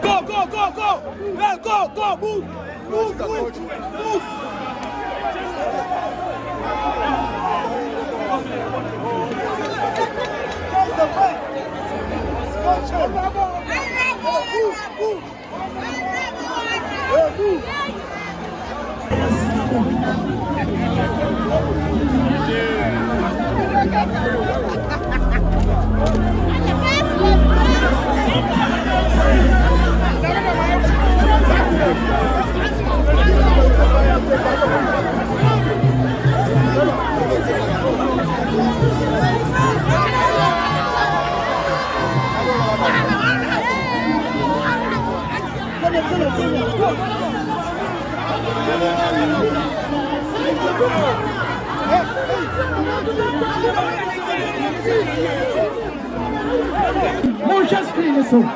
Go, go, go, go! Let's go, go, move! Move, move, move!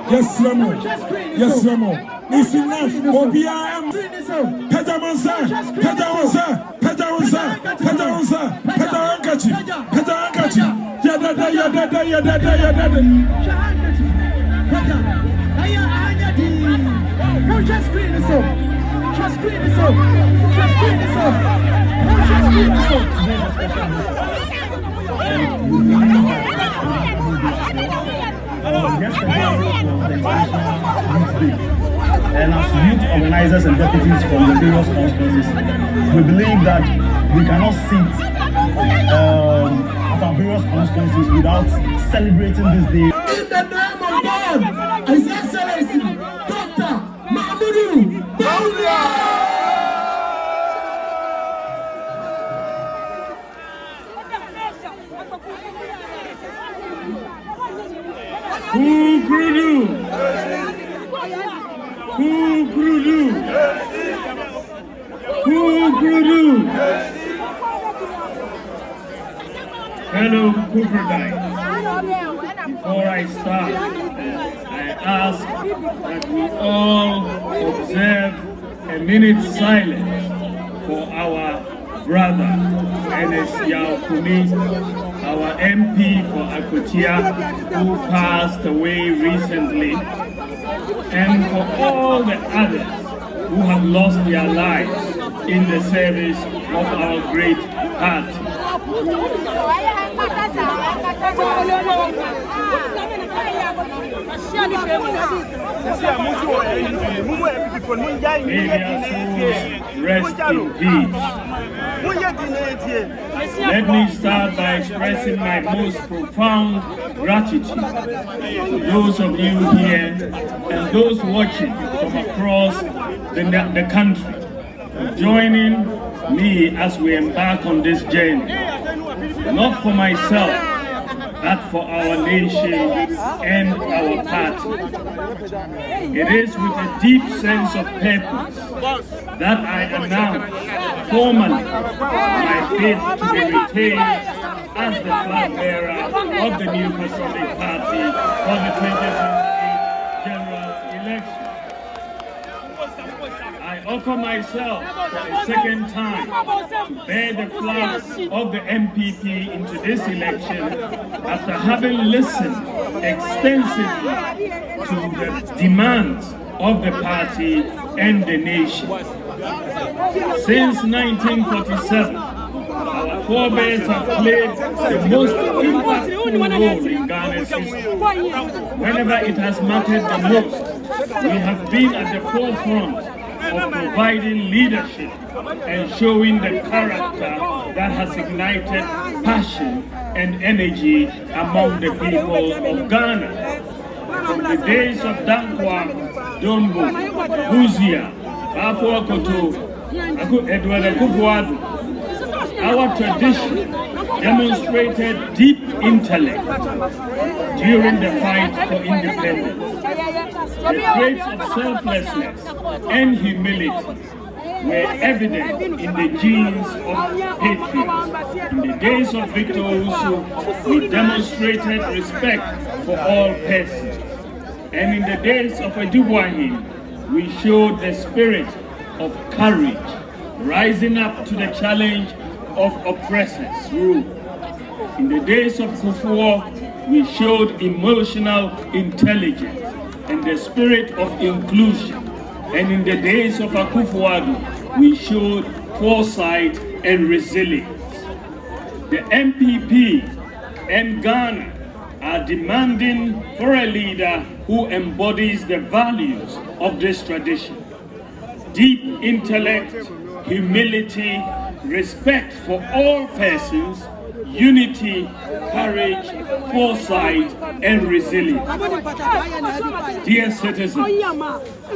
Yes, Ramo. Yes, Ramo. Listen now. OBIM. Pedamansa. Pedamansa. Pedamansa. Pedamansa. Pedamankachi. Pedamankachi. Yadada, yadada, yadada, yadada. Just clean this up. Just clean this up. Just clean this up. Just clean this up. Yesterday was the International Youth Day, and as youth organizers and deputies from the various constituencies, we believe that we cannot sit at our various constituencies without celebrating this day. In the name of God, His Excellency, Dr. Bawumia. Kukurudu. Kukurudu. Kukurudu. Fellow crocodiles, before I start, I ask that we all observe a minute's silence for our brother, Ernest Yaokuni, our MP for Akotia, who passed away recently, and for all the others who have lost their lives in the service of our great party. May their souls rest in peace. Let me start by expressing my most profound gratitude to those of you here and those watching from across the country for joining me as we embark on this journey, not for myself, but for our nation and our party. It is with a deep sense of purpose that I announce formally my bid to be retained as the flag bearer of the new Patriotic Party for the 2028 general election. I offer myself for a second time to bear the flag of the NPP into this election after having listened extensively to the demands of the party and the nation. Since 1947, our forebears have played the most impactful role in Ghana's history. Whenever it has mattered the most, we have been at the forefront of providing leadership and showing the character that has ignited passion and energy among the people of Ghana. From the days of Dankwa, Dombo, Buzia, Bafo Akoto, Edward Akufo-Addo, our tradition demonstrated deep intellect during the fight for independence. The traits of selflessness and humility were evident in the genes of patriots. In the days of Victor Owusu, we demonstrated respect for all persons. And in the days of Adubuahin, we showed the spirit of courage, rising up to the challenge of oppressors rule. In the days of Kufuor, we showed emotional intelligence and the spirit of inclusion. And in the days of Akufo-Addo, we showed foresight and resilience. The NPP and Ghana are demanding for a leader who embodies the values of this tradition. Deep intellect, humility, respect for all persons, unity, courage, foresight, and resilience. Dear citizens,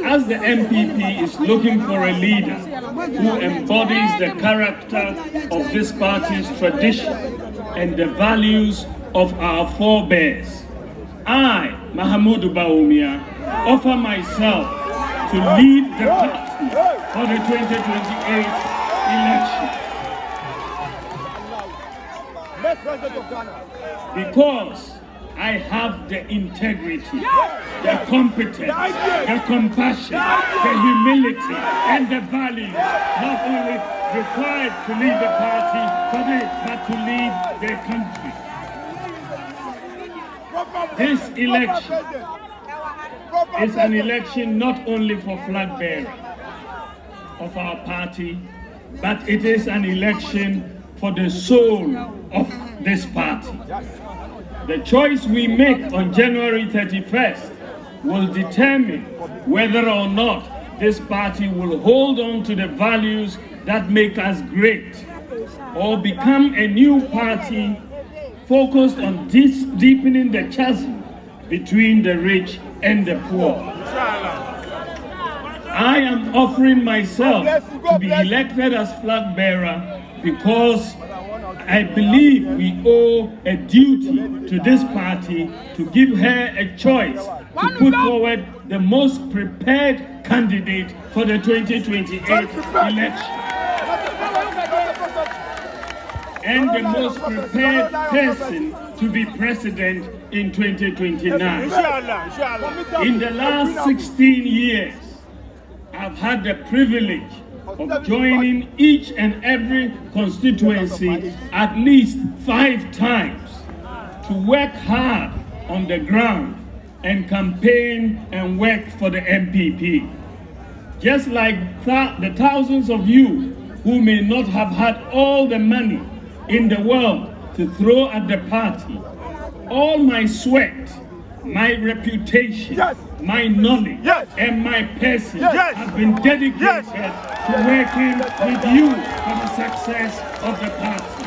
as the NPP is looking for a leader who embodies the character of this party's tradition and the values of our forebears, I, Mahamudu Bawumia, offer myself to lead the party for the 2028 election. Because I have the integrity, the competence, the compassion, the humility, and the values not only required to lead the party, but to lead the country. This election is an election not only for flag bearer of our party, but it is an election for the soul of this party. The choice we make on January 31st will determine whether or not this party will hold on to the values that make us great, or become a new party focused on deepening the chasm between the rich and the poor. I am offering myself to be elected as flag bearer because I believe we owe a duty to this party to give her a choice to put forward the most prepared candidate for the 2028 election and the most prepared person to be president in 2029. In the last 16 years, I've had the privilege of joining each and every constituency at least 5 times to work hard on the ground and campaign and work for the NPP. Just like the thousands of you who may not have had all the money in the world to throw at the party, all my sweat, my reputation, my knowledge, and my person have been dedicated to working with you for the success of the party.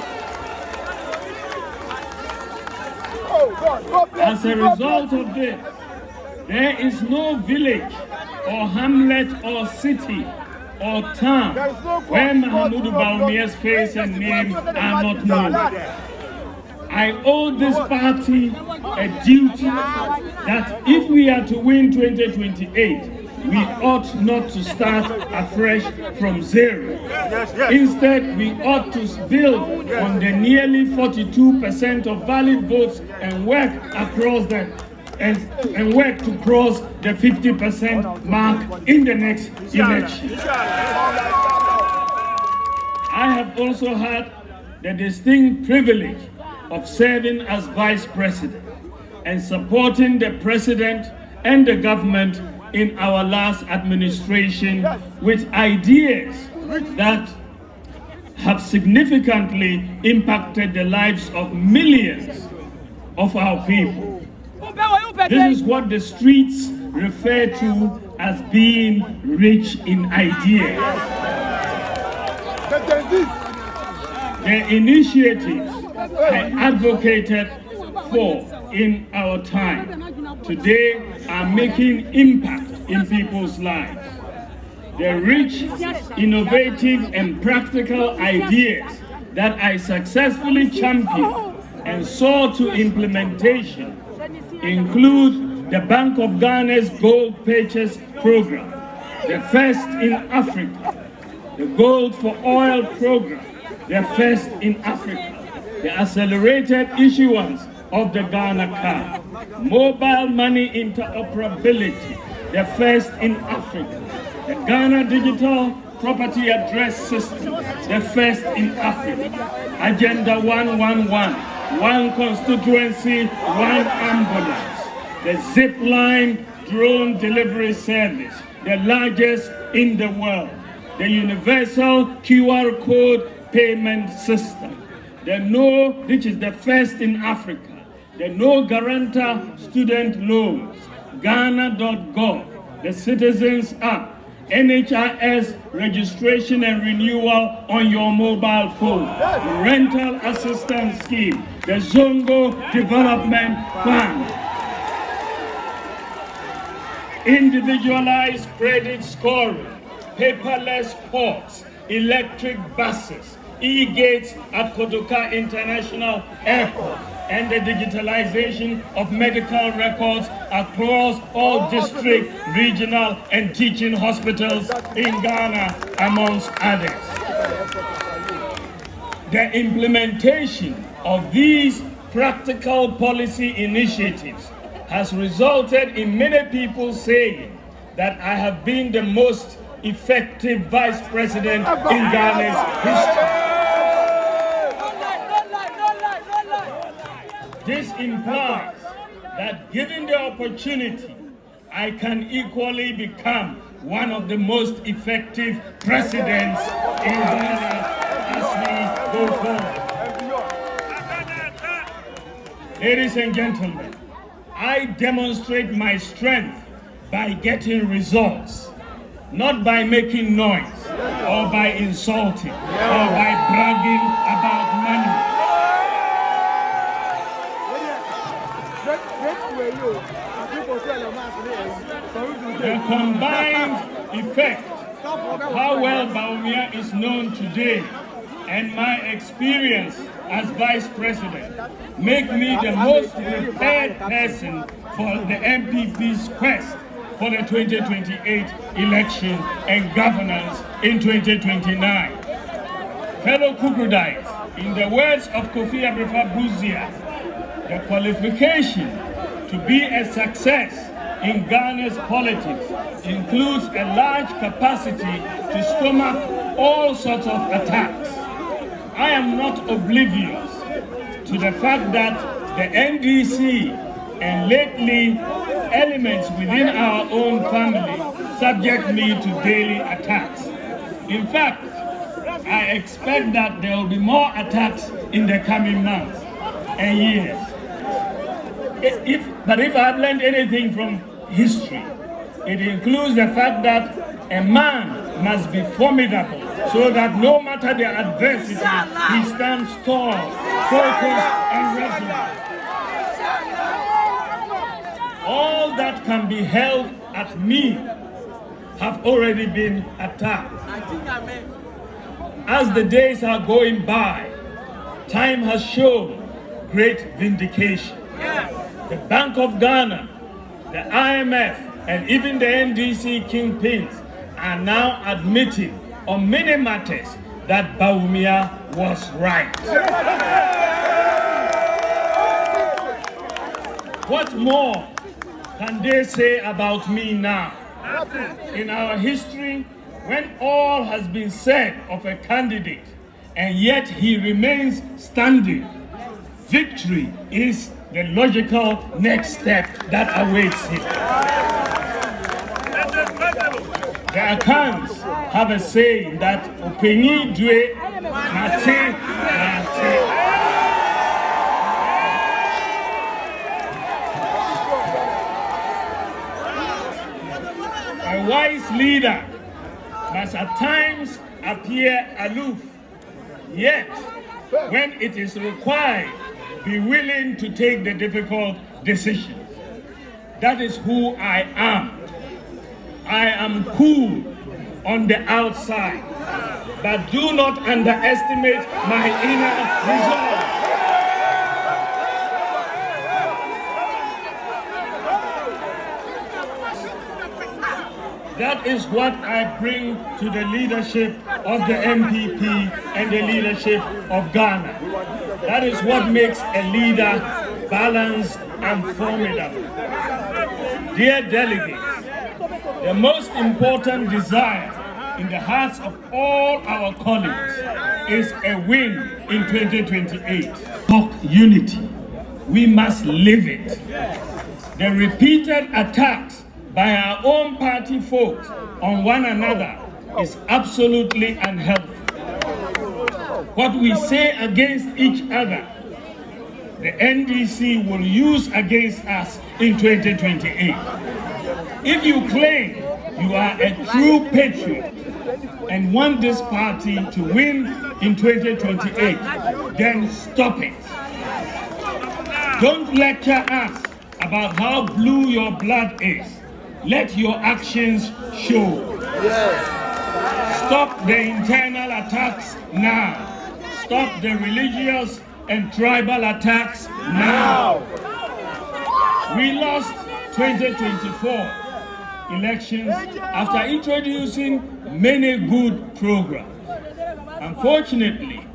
As a result of this, there is no village or hamlet or city or town where Mahamudu Bawumia's face and name are not known. I owe this party a duty that if we are to win 2028, we ought not to start afresh from zero. Instead, we ought to build on the nearly 42% of valid votes and work across and work to cross the 50% mark in the next election. I have also had the distinct privilege of serving as vice president and supporting the president and the government in our last administration with ideas that have significantly impacted the lives of millions of our people. This is what the streets refer to as being rich in ideas. The initiatives I advocated for in our time today are making impact in people's lives. The rich, innovative, and practical ideas that I successfully championed and saw to implementation include the Bank of Ghana's Gold Purchase Program, the first in Africa, the Gold for Oil Program, the first in Africa, the accelerated issuance of the Ghana card, mobile money interoperability, the first in Africa, the Ghana Digital property address system, the first in Africa. Agenda 111, one constituency, one ambulance. The zipline drone delivery service, the largest in the world. The universal QR code payment system. The no, which is the first in Africa. The no guarantor student loans. Ghana.gov, the Citizens app. NHIS registration and renewal on your mobile phone, rental assistance scheme, the Zongo Development Fund, individualized credit scoring, paperless ports, electric buses, e-gates at Kotoka International Airport, and the digitalization of medical records across all district, regional, and teaching hospitals in Ghana, amongst others. The implementation of these practical policy initiatives has resulted in many people saying that I have been the most effective vice president in Ghana's history. This implies that given the opportunity, I can equally become one of the most effective presidents in Ghana as we go forward. Ladies and gentlemen, I demonstrate my strength by getting results, not by making noise or by insulting or by bragging about money. The combined effect, how well Bawumia is known today, and my experience as vice president make me the most prepared person for the NPP's quest for the 2028 election and governance in 2029. Fellow Kukudites, in the words of Kofi Abrefa-Buzia, the qualification to be a success in Ghana's politics includes a large capacity to stomach all sorts of attacks. I am not oblivious to the fact that the NDC and lately elements within our own family subject me to daily attacks. In fact, I expect that there will be more attacks in the coming months and years. But if I've learned anything from history, it includes the fact that a man must be formidable so that no matter the adversity, he stands tall, focused, and resolute. All that can be held at me have already been attacked. As the days are going by, time has shown great vindication. The Bank of Ghana, the IMF, and even the NDC kingpins are now admitting on many matters that Bawumia was right. What more can they say about me now? In our history, when all has been said of a candidate and yet he remains standing, victory is the logical next step that awaits him. The accounts have a saying that Openi Due Mate Mate. A wise leader must at times appear aloof, yet when it is required, be willing to take the difficult decisions. That is who I am. I am cool on the outside, but do not underestimate my inner resolve. That is what I bring to the leadership of the NPP and the leadership of Ghana. That is what makes a leader balanced and formidable. Dear delegates, the most important desire in the hearts of all our colleagues is a win in 2028. Talk unity. We must live it. The repeated attacks by our own party folks on one another is absolutely unhelpful. What we say against each other, the NDC will use against us in 2028. If you claim you are a true patriot and want this party to win in 2028, then stop it. Don't lecture us about how blue your blood is. Let your actions show. Stop the internal attacks now. Stop the religious and tribal attacks now. We lost 2024 elections after introducing many good programs. Unfortunately,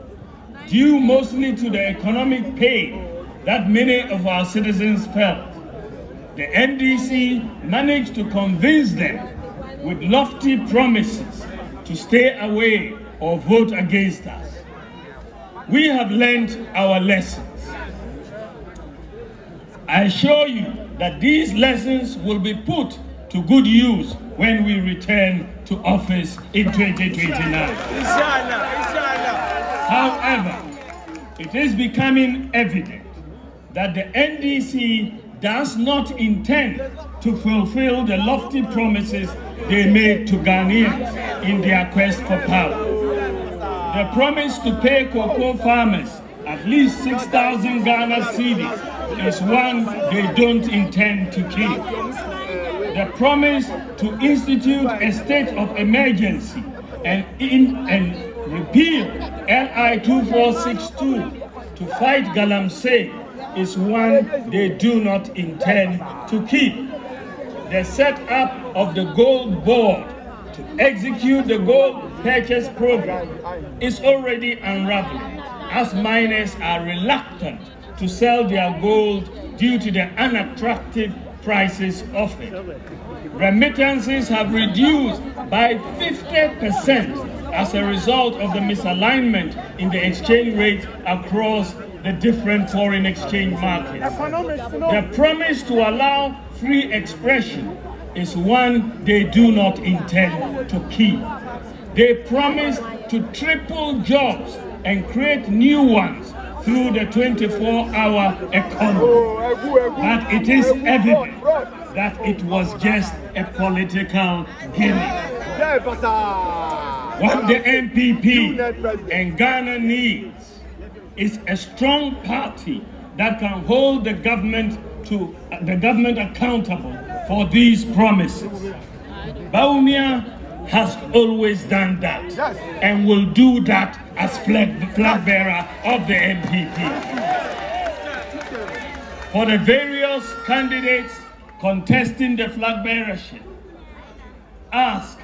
due mostly to the economic pain that many of our citizens felt, the NDC managed to convince them with lofty promises to stay away or vote against us. We have learned our lessons. I assure you that these lessons will be put to good use when we return to office in 2029. However, it is becoming evident that the NDC does not intend to fulfill the lofty promises they made to Ghanaians in their quest for power. The promise to pay cocoa farmers at least 6,000 Ghana cedis is one they don't intend to keep. The promise to institute a state of emergency and repeal LI 2462 to fight galamsey is one they do not intend to keep. The setup of the gold board to execute the gold purchase program is already unraveling, as miners are reluctant to sell their gold due to the unattractive prices of it. Remittances have reduced by 50% as a result of the misalignment in the exchange rate across the different foreign exchange markets. The promise to allow free expression is one they do not intend to keep. They promised to triple jobs and create new ones through the 24-hour economy. But it is evident that it was just a political gimmick. What the NPP and Ghana needs is a strong party that can hold the government accountable for these promises. Bawumia has always done that and will do that as flag bearer of the NPP. For the various candidates contesting the flag bearership, ask,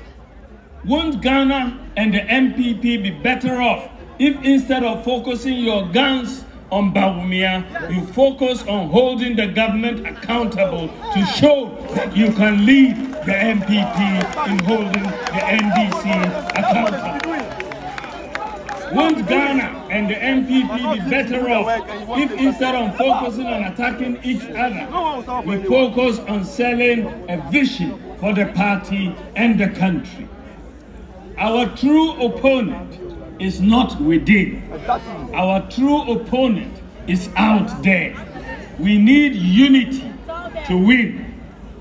won't Ghana and the NPP be better off if instead of focusing your guns on Bawumia, you focus on holding the government accountable to show that you can lead the NPP in holding the NDC accountable? Won't Ghana and the NPP be better off if instead of focusing on attacking each other, we focus on selling a vision for the party and the country? Our true opponent is not within. Our true opponent is out there. We need unity to win.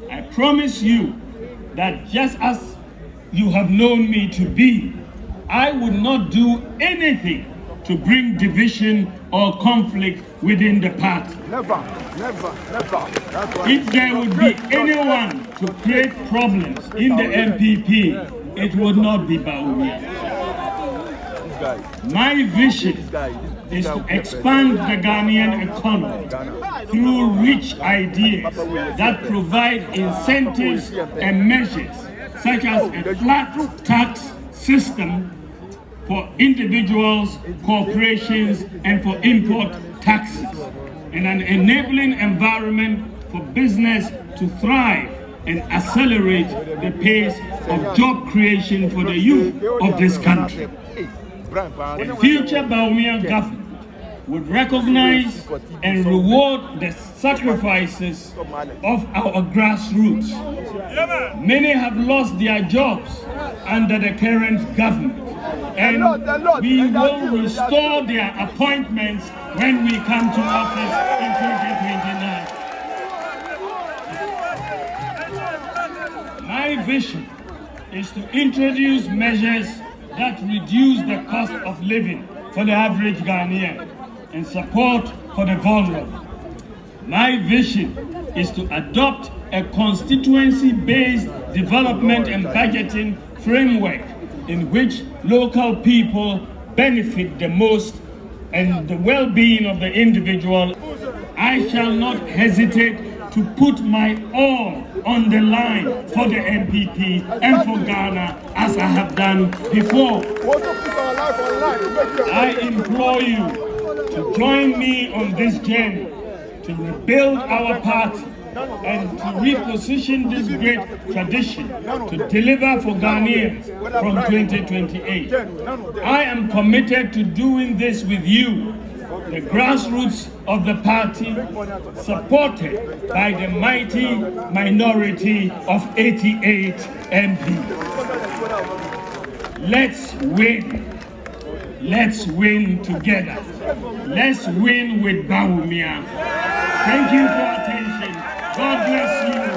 I promise you that just as you have known me to be, I would not do anything to bring division or conflict within the party. Never. If there would be anyone to create problems in the NPP, it would not be Bawumia. My vision is to expand the Ghanaian economy through rich ideas that provide incentives and measures such as a flat tax system for individuals, corporations, and for import taxes, and an enabling environment for business to thrive and accelerate the pace of job creation for the youth of this country. The future Bawumia government would recognize and reward the sacrifices of our grassroots. Many have lost their jobs under the current government, and we will restore their appointments when we come to office in 2029. My vision is to introduce measures that reduce the cost of living for the average Ghanaian and support for the vulnerable. My vision is to adopt a constituency-based development and budgeting framework in which local people benefit the most and the well-being of the individual. I shall not hesitate to put my all on the line for the NPP and for Ghana, as I have done before. I implore you to join me on this journey to rebuild our party and to reposition this great tradition to deliver for Ghanaians from 2028. I am committed to doing this with you, the grassroots of the party, supported by the mighty minority of 88 MPs. Let's win. Let's win together. Let's win with Bawumia. Thank you for attention. God bless you.